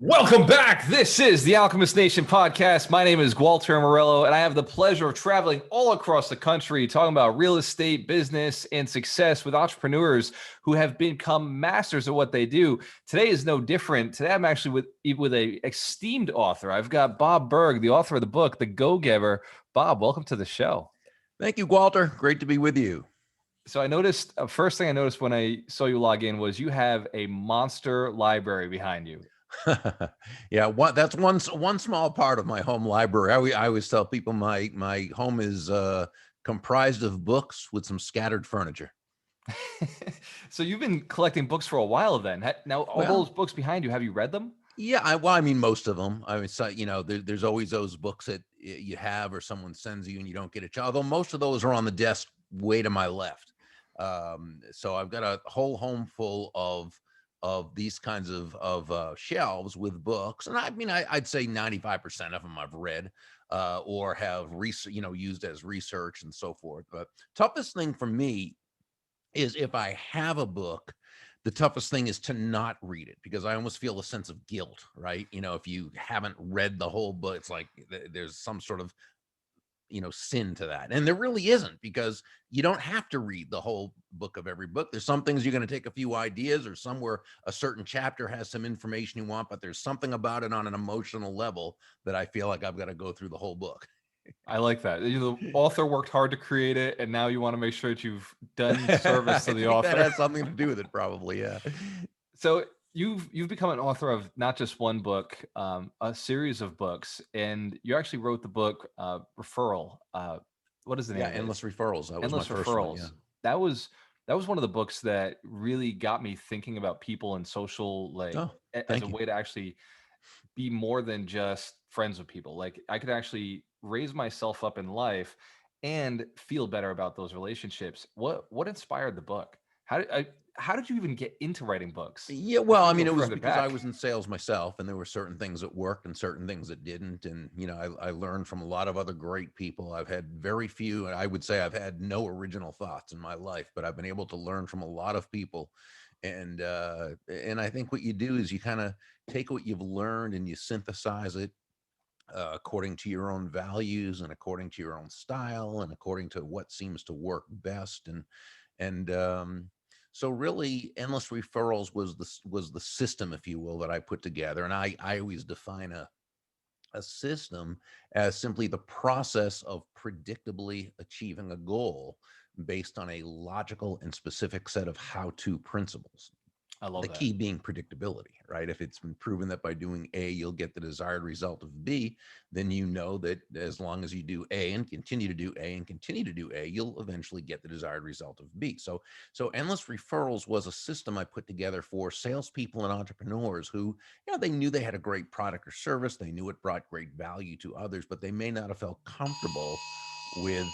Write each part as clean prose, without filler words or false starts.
Welcome back. This is the Alchemist Nation podcast. My name is Walter Morello, and I have the pleasure of traveling all across the country talking about real estate, business, and success with entrepreneurs who have become masters at what they do. Today is no different. Today I'm actually with a esteemed author. I've got Bob Burg, the author of the book, The Go-Giver. Bob, welcome to the show. Thank you, Walter. Great to be with you. So I noticed, first thing I noticed when I saw you log in was you have a monster library behind you. Yeah, that's one small part of my home library. I always tell people my home is comprised of books with some scattered furniture. So you've been collecting books for a while then. Now, all those books behind you, have you read them? Yeah, I mean, most of them. I mean, so, there's always those books that you have or someone sends you and you don't get a chance. Although most of those are on the desk way to my left. So I've got a whole home full of these kinds of shelves with books, and I mean, I'd say 95% of them I've read or have used as research and so forth. But toughest thing for me is if I have a book, the toughest thing is to not read it, because I almost feel a sense of guilt, right? If you haven't read the whole book, it's like there's some sort of sin to that. And there really isn't, because you don't have to read the whole book of every book. There's some things you're going to take a few ideas, or somewhere a certain chapter has some information you want, but there's something about it on an emotional level that I feel like I've got to go through the whole book. I like that. The author worked hard to create it, and now you want to make sure that you've done service to the author. That has something to do with it, probably. Yeah. So you've become an author of not just one book, a series of books, and you actually wrote the book Referral. What is the name? Yeah, Endless Referrals. That was Endless my first Referrals. one, yeah. That was one of the books that really got me thinking about people and social, like as a way to actually be more than just friends with people. Like I could actually raise myself up in life and feel better about those relationships. What inspired the book? How did you even get into writing books? Yeah, well, I mean, it was because I back. was in sales myself, and there were certain things that worked and certain things that didn't. And, I learned from a lot of other great people. I've had very few, and I would say I've had no original thoughts in my life, but I've been able to learn from a lot of people. And I think what you do is you kind of take what you've learned and you synthesize it according to your own values and according to your own style and according to what seems to work best. And so really, Endless Referrals was the system, if you will, that I put together. And I always define a system as simply the process of predictably achieving a goal based on a logical and specific set of how-to principles. I love The that. key being predictability, right? If it's been proven that by doing A, you'll get the desired result of B, then you know that as long as you do A and continue to do A and continue to do A, you'll eventually get the desired result of B. So Endless Referrals was a system I put together for salespeople and entrepreneurs who, they knew they had a great product or service. They knew it brought great value to others, but they may not have felt comfortable with,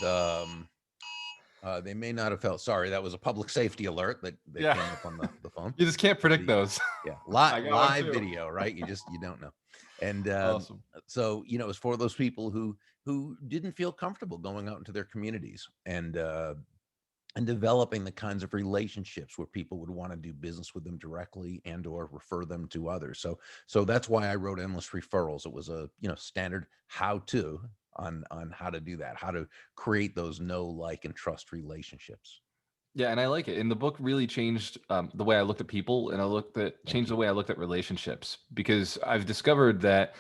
they may not have felt, sorry, that was a public safety alert that came up on the phone. You just can't predict those. Yeah, live video, right? You don't know. And Awesome. so, it's for those people who didn't feel comfortable going out into their communities and developing the kinds of relationships where people would want to do business with them directly and or refer them to others. So that's why I wrote Endless Referrals. It was a standard how-to on how to do that, how to create those know, like, and trust relationships. Yeah, and I like it. And the book really changed the way I looked at people, and changed the way I looked at relationships, because I've discovered that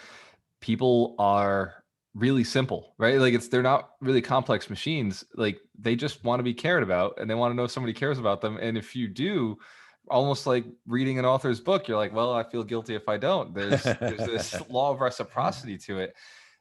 people are really simple, right? Like they're not really complex machines. Like they just want to be cared about, and they want to know somebody cares about them. And if you do, almost like reading an author's book, you're like, well, I feel guilty if I don't. There's this law of reciprocity to it.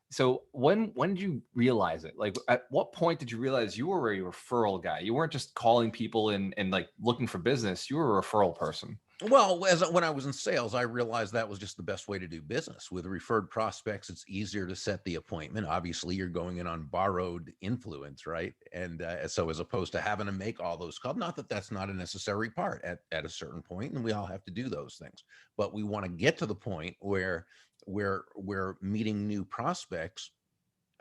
So when did you realize it? Like at what point did you realize you were a referral guy? You weren't just calling people and like looking for business. You were a referral person. Well, when I was in sales, I realized that was just the best way to do business. With referred prospects, it's easier to set the appointment. Obviously, you're going in on borrowed influence, right? And so as opposed to having to make all those calls, not that that's not a necessary part at a certain point, and we all have to do those things. But we want to get to the point where we're meeting new prospects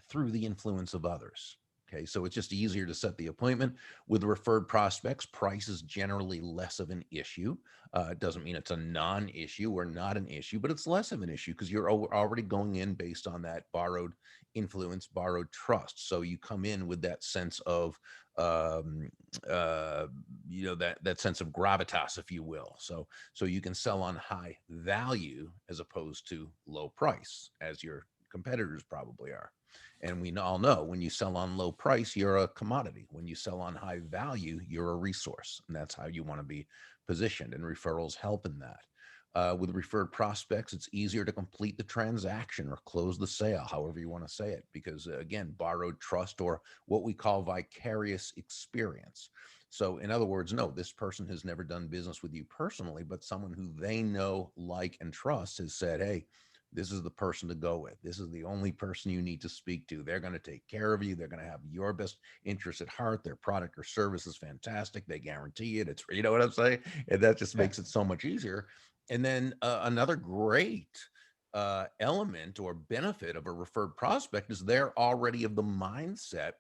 through the influence of others. Okay, so it's just easier to set the appointment. With referred prospects, price is generally less of an issue. It doesn't mean it's a non-issue or not an issue, but it's less of an issue because you're already going in based on that borrowed influence, borrowed trust. So you come in with that sense of, um, that sense of gravitas, if you will. So you can sell on high value as opposed to low price, as your competitors probably are. And we all know when you sell on low price, you're a commodity. When you sell on high value, you're a resource. And that's how you want to be positioned. And referrals help in that. With referred prospects, it's easier to complete the transaction or close the sale, however you want to say it, because again, borrowed trust or what we call vicarious experience. So, in other words, no, this person has never done business with you personally, but someone who they know, like, and trust has said, hey, this is the person to go with. This is the only person you need to speak to. They're going to take care of you. They're going to have your best interest at heart. Their product or service is fantastic. They guarantee it. It's, you know what I'm saying? And that just Yeah. makes it so much easier. And then another great element or benefit of a referred prospect is they're already of the mindset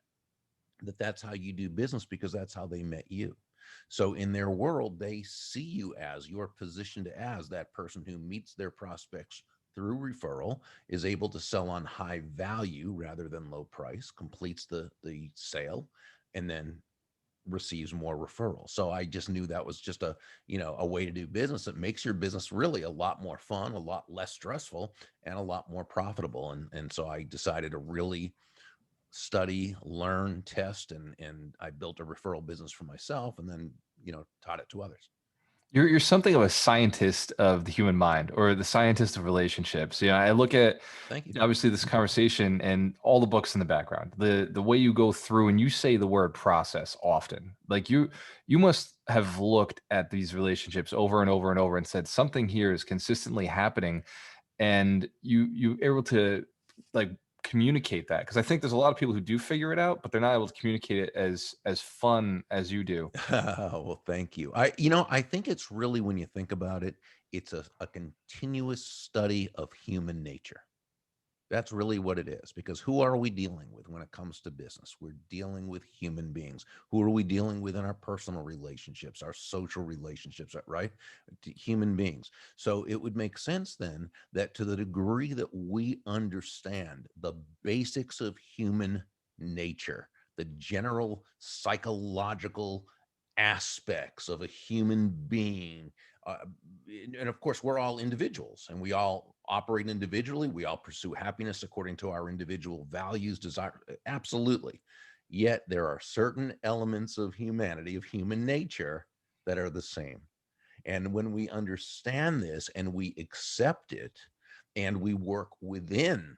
that that's how you do business because that's how they met you. So in their world, they see you as, you're positioned as that person who meets their prospects through referral, is able to sell on high value rather than low price, completes the sale, and then receives more referrals. So I just knew that was just a way to do business that makes your business really a lot more fun, a lot less stressful, and a lot more profitable. And so I decided to really study, learn, test, and I built a referral business for myself, and then taught it to others. You're something of a scientist of the human mind, or the scientist of relationships. I look at Thank you. obviously this conversation and all the books in the background, the way you go through and you say the word process often. Like you must have looked at these relationships over and over and over and said something here is consistently happening, and you able to like communicate that, because I think there's a lot of people who do figure it out, but they're not able to communicate it as fun as you do. Well, thank you. I think it's really, when you think about it, it's a continuous study of human nature. That's really what it is, because who are we dealing with when it comes to business? We're dealing with human beings. Who are we dealing with in our personal relationships, our social relationships, right? Human beings. So it would make sense then that to the degree that we understand the basics of human nature, the general psychological aspects of a human being, uh, and of course, we're all individuals and we all operate individually. We all pursue happiness according to our individual values, desire. Absolutely. Yet there are certain elements of humanity, of human nature, that are the same. And when we understand this and we accept it and we work within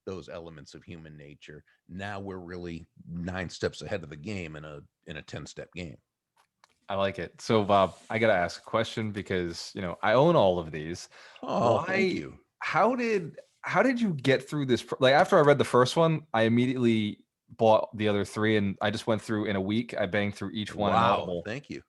those elements of human nature, now we're really 9 steps ahead of the game in a 10-step game. I like it. So, Bob, I got to ask a question because, I own all of these. Oh, thank Why, you. how did you get through this? Like, after I read the first one, I immediately bought the other three, and I just went through in a week. I banged through each one in Wow, Audible. thank you.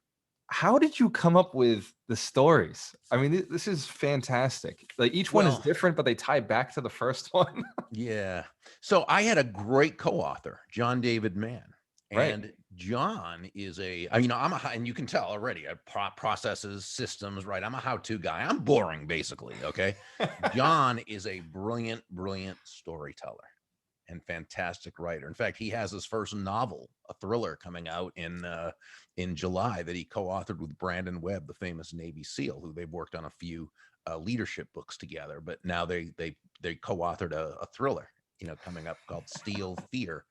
How did you come up with the stories? I mean, this is fantastic. Like, each one is Well, different, but they tie back to the first one. yeah. So I had a great co-author, John David Mann. Right. And John is and you can tell already, processes, systems, right? I'm a how-to guy. I'm boring, basically. Okay. John is a brilliant, brilliant storyteller and fantastic writer. In fact, he has his first novel, a thriller, coming out in July that he co-authored with Brandon Webb, the famous Navy SEAL, who they've worked on a few leadership books together. But now they co-authored a thriller, coming up, called Steel Fear,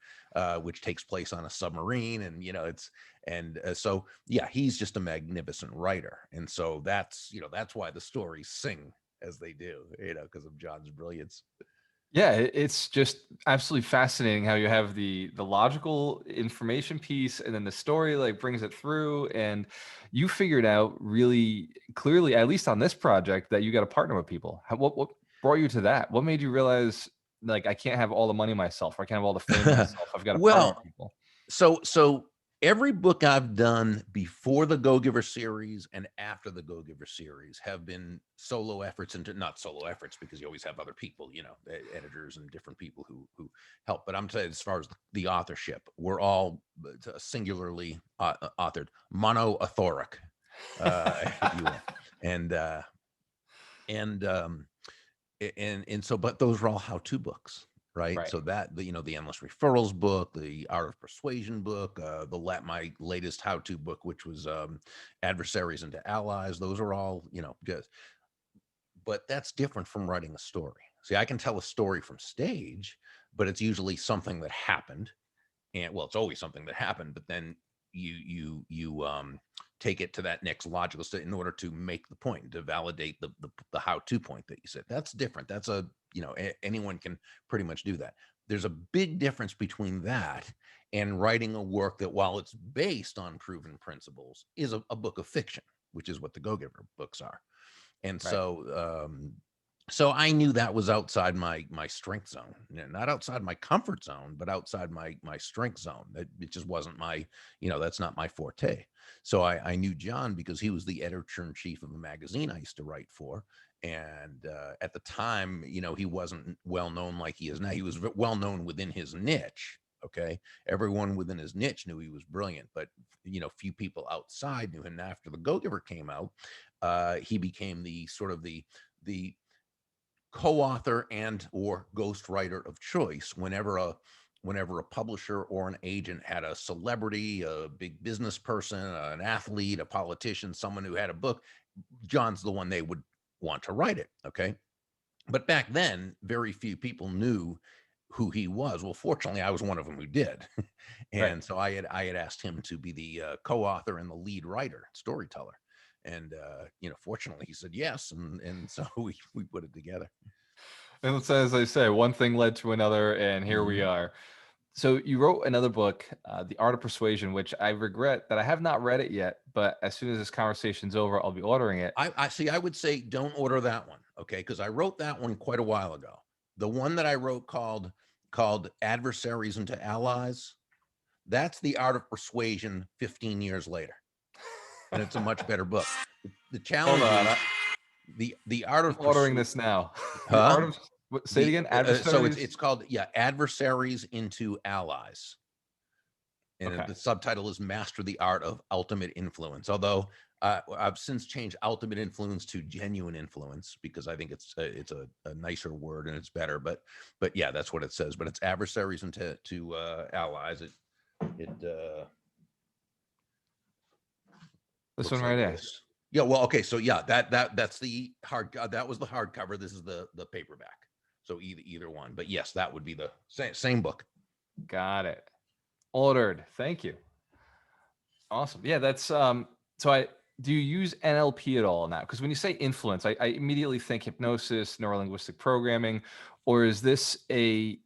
which takes place on a submarine, and so yeah, he's just a magnificent writer, and so that's why the stories sing as they do, because of John's brilliance. Yeah, it's just absolutely fascinating how you have the logical information piece, and then the story like brings it through, and you figured out really clearly, at least on this project, that you got to partner with people. What brought you to that? What made you realize, like, I can't have all the money myself, or I can't have all the fame myself. I've got to partner with Well, people. so every book I've done before the Go Giver series and after the Go Giver series have been solo efforts, into not solo efforts because you always have other people, editors and different people who help. But I'm saying, as far as the authorship, we're all singularly authored, mono-authoric, if you will, and and um, and so, but those are all how-to books, right? Right. So that the Endless Referrals book, the Art of Persuasion book, my latest how-to book, which was Adversaries into Allies. Those are all good, but that's different from writing a story. See, I can tell a story from stage, but it's usually something that happened, and well, it's always something that happened, but then you take it to that next logical step in order to make the point, to validate the how-to point that you said. That's different. That's anyone can pretty much do that. There's a big difference between that and writing a work that, while it's based on proven principles, is a book of fiction, which is what the Go Giver books are. And Right. so I knew that was outside my strength zone, not outside my comfort zone, but outside my strength zone. It just wasn't that's not my forte. So I knew John because he was the editor-in-chief of a magazine I used to write for. And at the time, he wasn't well known like he is now. He was well known within his niche. Okay. Everyone within his niche knew he was brilliant, but few people outside knew him. After the Go Giver came out, he became the sort of the co-author and or ghostwriter of choice whenever a publisher or an agent had a celebrity, a big business person, an athlete, a politician, someone who had a book. John's the one they would want to write it. Okay. But back then, very few people knew who he was. Well, fortunately, I was one of them who did. Right. And so I had asked him to be the co-author and the lead writer, storyteller. And fortunately he said yes. And so we put it together. And so, as I say, one thing led to another, and here we Mhm. are. So you wrote another book, The Art of Persuasion, which I regret that I have not read it yet, but as soon as this conversation's over, I'll be ordering it. I see. I would say don't order that one, okay? Because I wrote that one quite a while ago. The one that I wrote called Adversaries into Allies. That's the Art of Persuasion 15 years later, and it's a much better book. The Hold challenge on, is the Art I'm of ordering Persuasion. this now. The Huh? Art of say it again. So it's Adversaries. it's called, yeah, Adversaries into Allies. And Okay. the subtitle is Master the Art of Ultimate Influence. Although I've since changed ultimate influence to genuine influence because I think it's a nicer word and it's better. But yeah, that's what it says. But it's Adversaries into Allies. It This looks one right like there. this. Yeah. Well, okay. So yeah, that's the that was the hardcover. This is the paperback. So either one. But yes, that would be the same book. Got it. Ordered. Thank you. Awesome. Yeah, that's so I do you use NLP at all now? Because when you say influence, I immediately think hypnosis, neurolinguistic programming, or is this a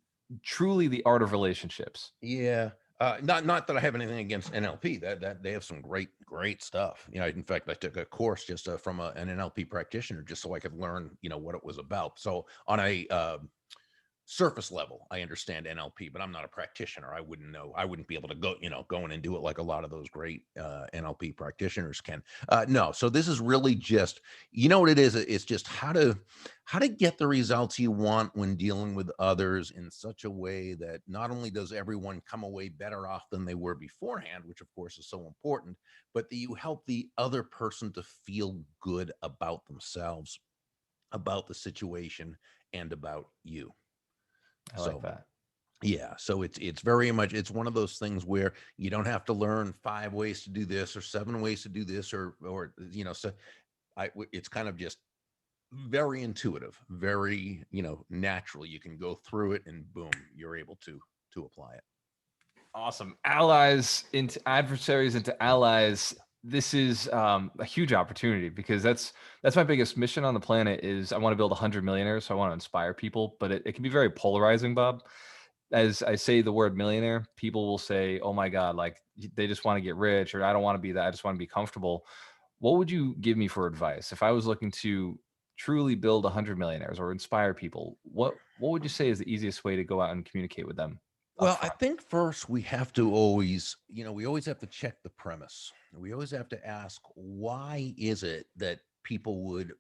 truly the art of relationships? Yeah. Not that I have anything against NLP. That they have some great stuff. In fact, I took a course just from an NLP practitioner just so I could learn, what it was about. So on a surface level, I understand NLP, but I'm not a practitioner. I wouldn't know. I wouldn't be able to go in and do it like a lot of those great NLP practitioners can. No, so this is really just, what it is. It's just how to get the results you want when dealing with others in such a way that not only does everyone come away better off than they were beforehand, which of course is so important, but that you help the other person to feel good about themselves, about the situation, and about you. I like So that. yeah, so it's very much, it's one of those things where you don't have to learn 5 ways to do this or 7 ways to do this or so it's kind of just very intuitive, very natural. You can go through it and boom, you're able to apply it. Awesome. Allies into adversaries into allies. This is a huge opportunity because that's my biggest mission on the planet is I want to build 100 millionaires. So I want to inspire people, but it can be very polarizing, Bob. As I say the word millionaire, people will say, oh my God, like they just want to get rich or I don't want to be that. I just want to be comfortable. What would you give me for advice if I was looking to truly build 100 millionaires or inspire people? What would you say is the easiest way to go out and communicate with them? Well, I upfront. think first we have to always, we always have to check the premise. We always have to ask, why is it that people would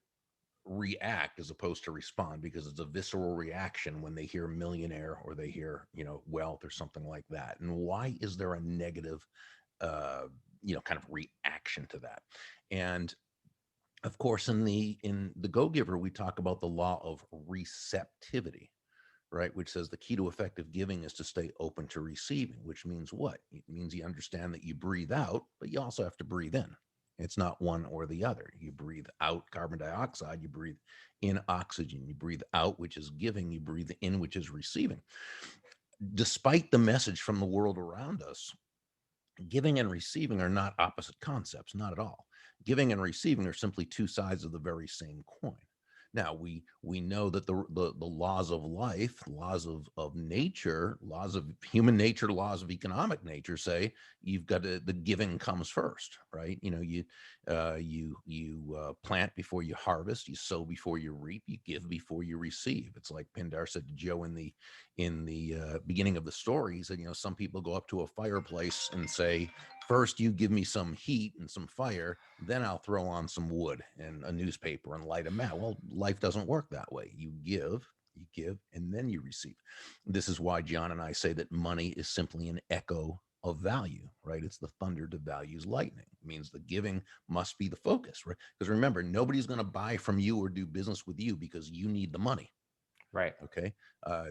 react as opposed to respond? Because it's a visceral reaction when they hear millionaire or they hear, wealth or something like that. And why is there a negative, uh, kind of reaction to that? And of course, in the Go Giver, we talk about the law of receptivity, right? Which says the key to effective giving is to stay open to receiving, which means what? It means you understand that you breathe out, but you also have to breathe in. It's not one or the other. You breathe out carbon dioxide, you breathe in oxygen, you breathe out, which is giving, you breathe in, which is receiving. Despite the message from the world around us, giving and receiving are not opposite concepts, not at all. Giving and receiving are simply two sides of the very same coin. Now we know that the laws of life, laws of nature, laws of human nature, laws of economic nature say you've got to, the giving comes first, right? You plant before you harvest, you sow before you reap, you give before you receive. It's like Pindar said to Joe in the beginning of the story. He said, some people go up to a fireplace and say, first you give me some heat and some fire, then I'll throw on some wood and a newspaper and light a match. Well, life doesn't work that way. You give, and then you receive. This is why John and I say that money is simply an echo of value, right? It's the thunder to values lightning. It means the giving must be the focus, right? Because remember, nobody's going to buy from you or do business with you because you need the money. Right. Okay.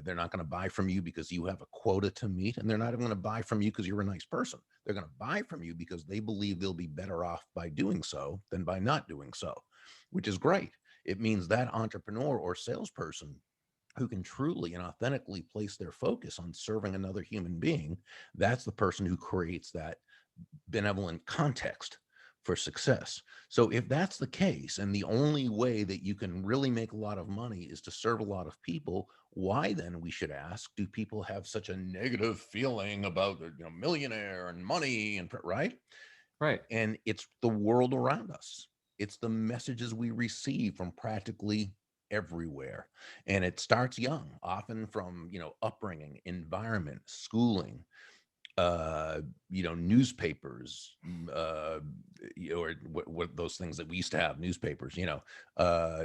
They're not going to buy from you because you have a quota to meet, and they're not even going to buy from you because you're a nice person. They're going to buy from you because they believe they'll be better off by doing so than by not doing so, which is great. It means that entrepreneur or salesperson who can truly and authentically place their focus on serving another human being, that's the person who creates that benevolent context for success. So if that's the case, and the only way that you can really make a lot of money is to serve a lot of people, why then, we should ask, do people have such a negative feeling about millionaire and money and right? Right. And it's the world around us. It's the messages we receive from practically everywhere. And it starts young, often from, upbringing, environment, schooling, newspapers, or what those things that we used to have, newspapers,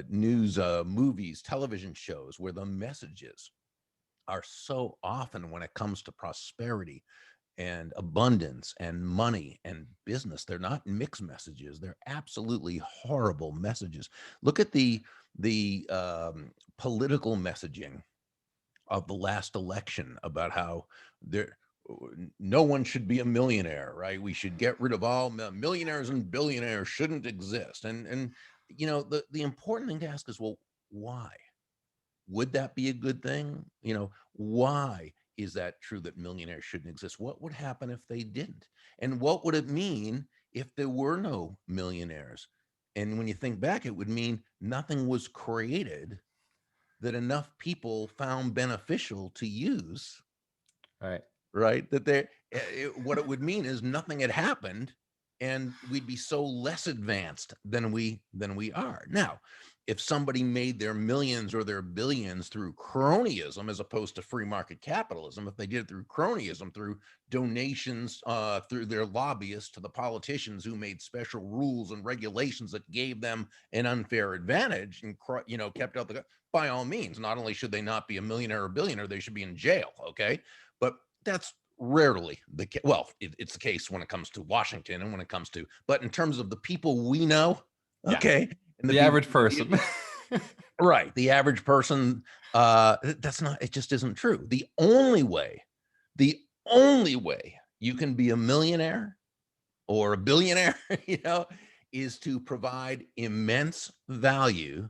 news, movies, television shows, where the messages are so often, when it comes to prosperity and abundance and money and business, they're not mixed messages. They're absolutely horrible messages. Look at the political messaging of the last election about how there no one should be a millionaire, right? We should get rid of all millionaires, and billionaires shouldn't exist. And the important thing to ask is, well, why? Would that be a good thing? Why is that true that millionaires shouldn't exist? What would happen if they didn't? And what would it mean if there were no millionaires? And when you think back, it would mean nothing was created that enough people found beneficial to use, Right. right? That what it would mean is nothing had happened, and we'd be so less advanced than we are now. If somebody made their millions or their billions through cronyism as opposed to free market capitalism, if they did it through cronyism, through donations, through their lobbyists to the politicians who made special rules and regulations that gave them an unfair advantage and kept out by all means, not only should they not be a millionaire or billionaire, they should be in jail. Okay, but that's rarely the case. Well, it's the case when it comes to Washington and when it comes to, but in terms of the people we know, Yeah. okay, and the The people average we deal person. with, right, the average person, that's not, it just isn't true. The only way you can be a millionaire or a billionaire, is to provide immense value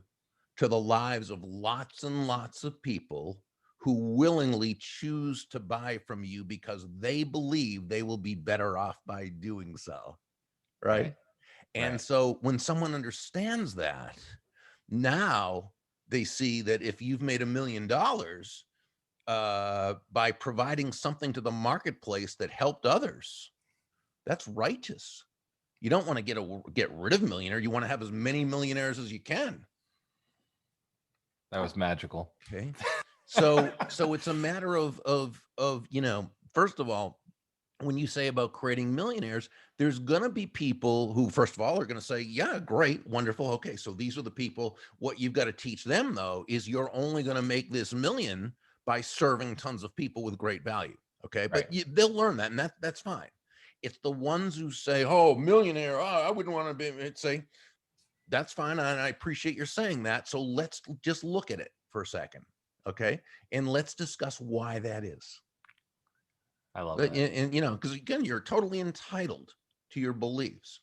to the lives of lots and lots of people who willingly choose to buy from you because they believe they will be better off by doing so, right? Right. And Right. so when someone understands that, now they see that if you've made $1 million by providing something to the marketplace that helped others, that's righteous. You don't want to get rid of millionaire. You want to have as many millionaires as you can. That was magical. Okay. So it's a matter of, first of all, when you say about creating millionaires, there's going to be people who, first of all, are going to say, yeah, great, wonderful. Okay, so these are the people. What you've got to teach them, though, is you're only going to make this million by serving tons of people with great value. Okay, but Right. they'll learn that, and that's fine. It's the ones who say, oh, millionaire, oh, I wouldn't want to be, say, that's fine. And I appreciate your saying that. So let's just look at it for a second. Okay, and let's discuss why that is. I love But that. because again, you're totally entitled to your beliefs.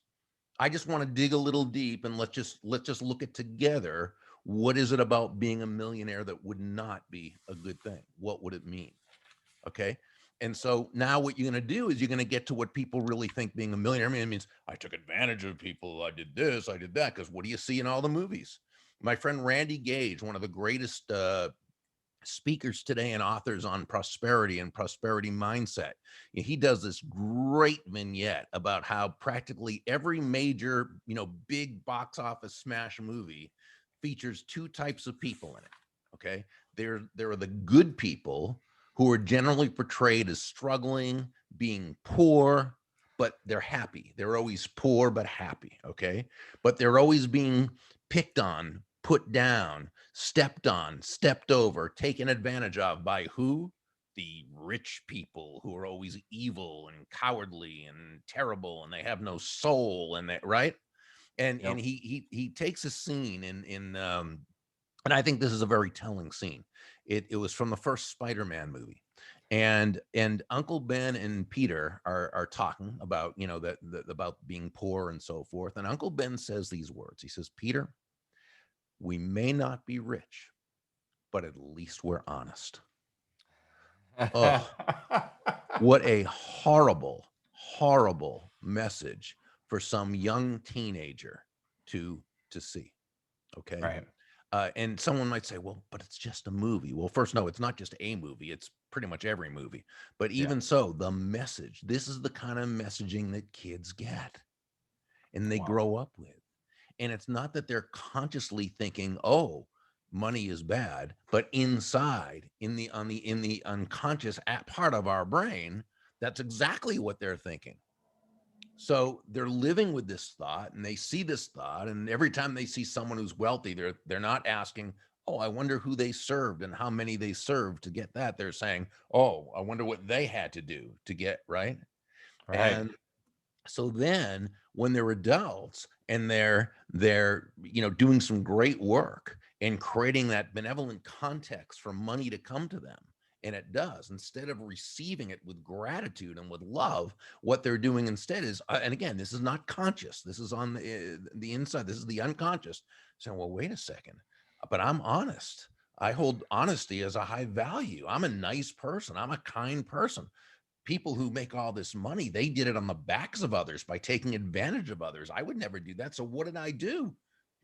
I just want to dig a little deep and let's just look at together. What is it about being a millionaire that would not be a good thing? What would it mean? Okay. And so now what you're going to do is you're going to get to what people really think being a millionaire. I mean, it means I took advantage of people. I did this, I did that. Because what do you see in all the movies? My friend Randy Gage, one of the greatest speakers today and authors on prosperity and prosperity mindset. He does this great vignette about how practically every major, big box office smash movie features two types of people in it. Okay. There are the good people who are generally portrayed as struggling, being poor, but they're happy. They're always poor, but happy. Okay. But they're always being picked on, put down, stepped on, stepped over, taken advantage of by who? The rich people who are always evil and cowardly and terrible, and they have no soul, and that right. And Yep. he takes a scene in and I think this is a very telling scene. It was from the first Spider-Man movie. And Uncle Ben and Peter are talking about, that about being poor and so forth. And Uncle Ben says these words. He says, Peter, we may not be rich, but at least we're honest. Oh, what a horrible, horrible message for some young teenager to see. Okay. Right. And someone might say, well, but it's just a movie. Well, first, no, it's not just a movie. It's pretty much every movie. But Yeah. even so, the message, this is the kind of messaging that kids get and they Wow. grow up with. And it's not that they're consciously thinking, oh, money is bad, but inside in the unconscious part of our brain, that's exactly what they're thinking. So they're living with this thought and they see this thought, and every time they see someone who's wealthy, they're not asking, oh, I wonder who they served and how many they served to get that. They're saying, oh, I wonder what they had to do to get right. Right. And so then when they're adults and they're doing some great work and creating that benevolent context for money to come to them, and it does, instead of receiving it with gratitude and with love, what they're doing instead is, and again, this is not conscious, this is on the inside, this is the unconscious, saying, well, wait a second, but I'm honest. I hold honesty as a high value. I'm a nice person. I'm a kind person. People who make all this money, they did it on the backs of others by taking advantage of others. I would never do that. So what did I do?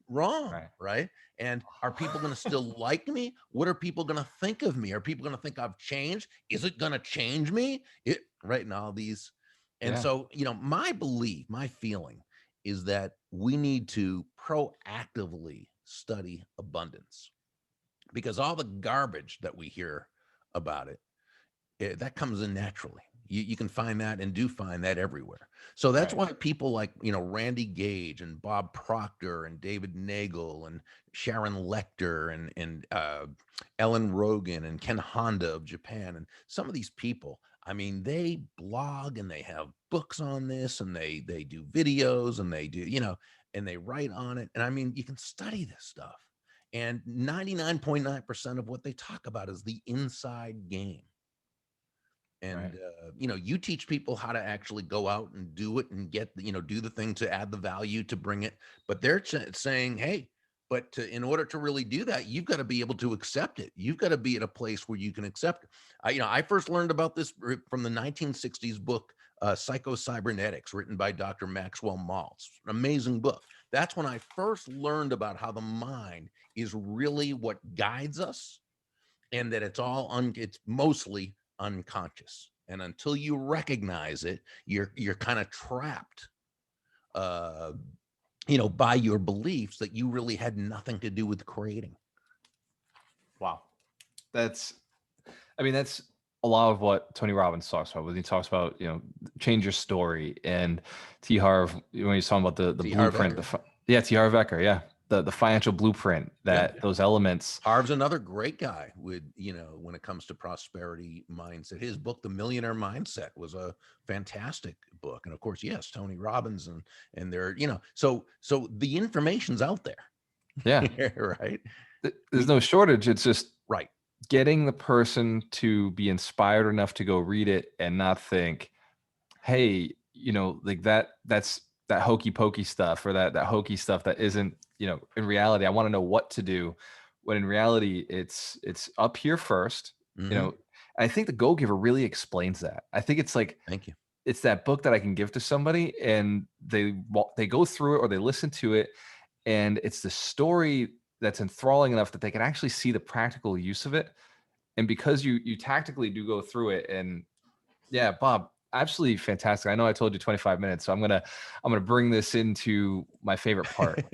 Wrong, Right. right? And are people going to still like me? What are people going to think of me? Are people going to think I've changed? Is it going to change me? It right now these. And Yeah. so, my belief, my feeling is that we need to proactively study abundance, because all the garbage that we hear about it, that comes in naturally. You can find that and do find that everywhere. So that's Right. why people like, Randy Gage and Bob Proctor and David Nagel and Sharon Lechter and Ellen Rogan and Ken Honda of Japan and some of these people. I mean, they blog and they have books on this and they do videos and they do, and they write on it. And I mean, you can study this stuff. And 99.9% of what they talk about is the inside game. Right. And you teach people how to actually go out and do it and get do the thing to add the value to bring it, but they're saying, hey, but in order to really do that, you've got to be able to accept it. You've got to be at a place where you can accept it. I first learned about this from the 1960s book, Cybernetics, written by Dr. Maxwell Maltz. An amazing book. That's when I first learned about how the mind is really what guides us, and that it's mostly unconscious. And until you recognize it, you're kind of trapped, uh, by your beliefs that you really had nothing to do with creating. Wow. That's, I mean, that's a lot of what Tony Robbins talks about when he talks about, change your story. And T. Harv, when he's talking about the T. Harv blueprint, Eker. yeah, T. Harv Eker, yeah, the financial blueprint, Yeah. that those elements. Harv's another great guy with, when it comes to prosperity mindset. His book, The Millionaire Mindset, was a fantastic book. And of course, yes, Tony Robbins and they're, so the information's out there. Yeah. Right. There's no shortage. It's just Right. getting the person to be inspired enough to go read it and not think, hey, like that's that hokey pokey stuff, or that hokey stuff that isn't, in reality, I want to know what to do, when in reality it's up here first. Mhm. I think the Go Giver really explains that. I think it's like, Thank you. it's that book that I can give to somebody and they go through it or they listen to it, and it's the story that's enthralling enough that they can actually see the practical use of it. And because you tactically do go through it. And yeah, Bob, absolutely fantastic. I know I told you 25 minutes, so I'm gonna bring this into my favorite part.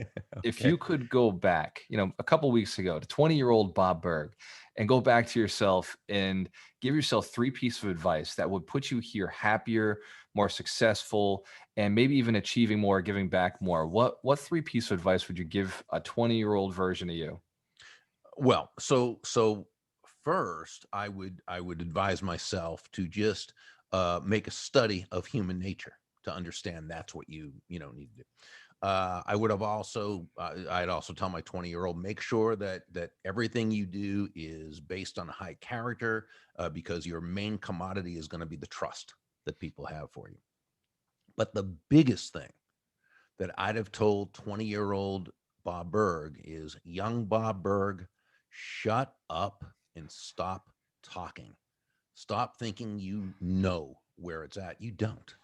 If Okay. you could go back, a couple weeks ago, to 20-year-old Bob Burg, and go back to yourself and give yourself 3 pieces of advice that would put you here happier, more successful, and maybe even achieving more, giving back more, what 3 pieces of advice would you give a 20-year-old version of you? Well, so first, I would advise myself to just make a study of human nature to understand that's what need to do. I would have also I'd also tell my 20-year-old, make sure that everything you do is based on high character, because your main commodity is going to be the trust that people have for you. But the biggest thing that I'd have told 20-year-old Bob Burg is, young Bob Burg, shut up and stop talking. Stop thinking you know where it's at. You don't.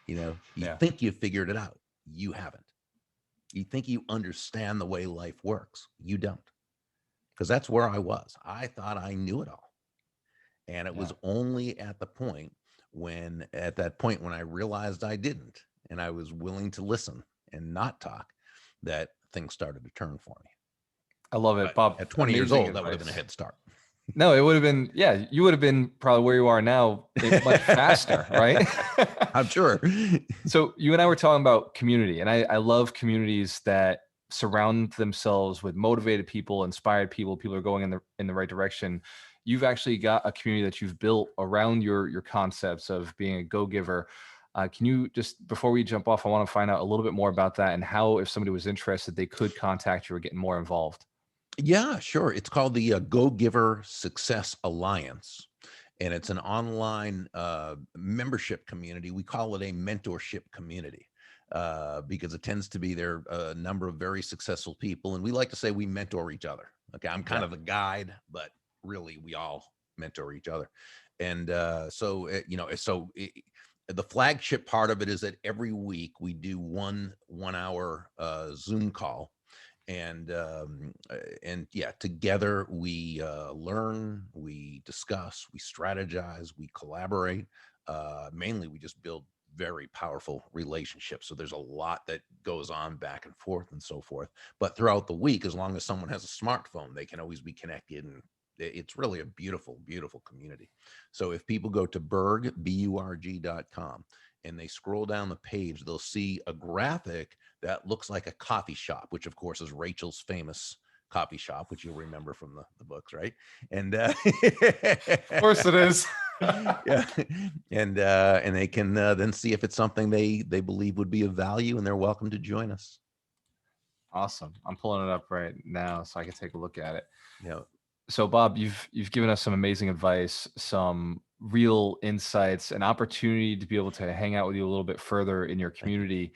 You Yeah. think you figured it out. You haven't. You think you understand the way life works. You don't. Because that's where I was. I thought I knew it all. And it Yeah. was only at that point when I realized I didn't, and I was willing to listen and not talk, that things started to turn for me. I love it, But Bob. at 20 years Amazing old, that would have been a advice. head start. No, it would have been, yeah, you would have been probably where you are now, much faster, right? I'm sure. So you and I were talking about community, and I love communities that surround themselves with motivated people, inspired people. People are going in the right direction. You've actually got a community that you've built around your concepts of being a go-giver. Can you just, before we jump off, I want to find out a little bit more about that and how, if somebody was interested, they could contact you or get more involved. Yeah, sure. It's called the Go Giver Success Alliance, and it's an online membership community. We call it a mentorship community because it tends to be there a number of very successful people, and we like to say we mentor each other. Okay, I'm kind Yeah. of the guide, but really we all mentor each other. And the flagship part of it is that every week we do one hour Zoom call, and yeah, together we learn, we discuss, we strategize, we collaborate. Mainly we just build very powerful relationships, so there's a lot that goes on back and forth and so forth. But throughout the week, as long as someone has a smartphone, they can always be connected, and it's really a beautiful community. So if people go to burg.com and they scroll down the page, they'll see a graphic that looks like a coffee shop, which of course is Rachel's famous coffee shop, which you'll remember from the books, right? And Of course it is. yeah, and they can then see if it's something they believe would be of value, and they're welcome to join us. Awesome. I'm pulling it up right now so I can take a look at it. Yeah, So Bob, you've given us some amazing advice, some real insights, an opportunity to be able to hang out with you a little bit further in your thank you. community.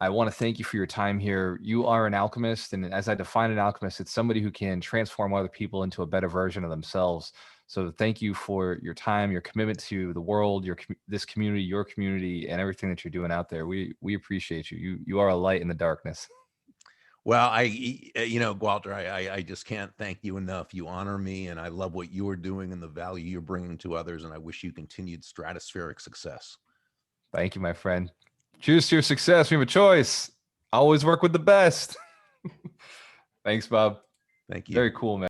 I want to thank you for your time here. You are an alchemist, and as I define an alchemist, it's somebody who can transform other people into a better version of themselves. So thank you for your time, your commitment to the world, this community, your community, and everything that you're doing out there. We appreciate you. You are a light in the darkness. Well, Walter, I just can't thank you enough. You honor me, and I love what you are doing and the value you're bringing to others. And I wish you continued stratospheric success. Thank you, my friend. Cheers to your success. We have a choice. Always work with the best. Thanks, Bob. Thank you. Very cool, man.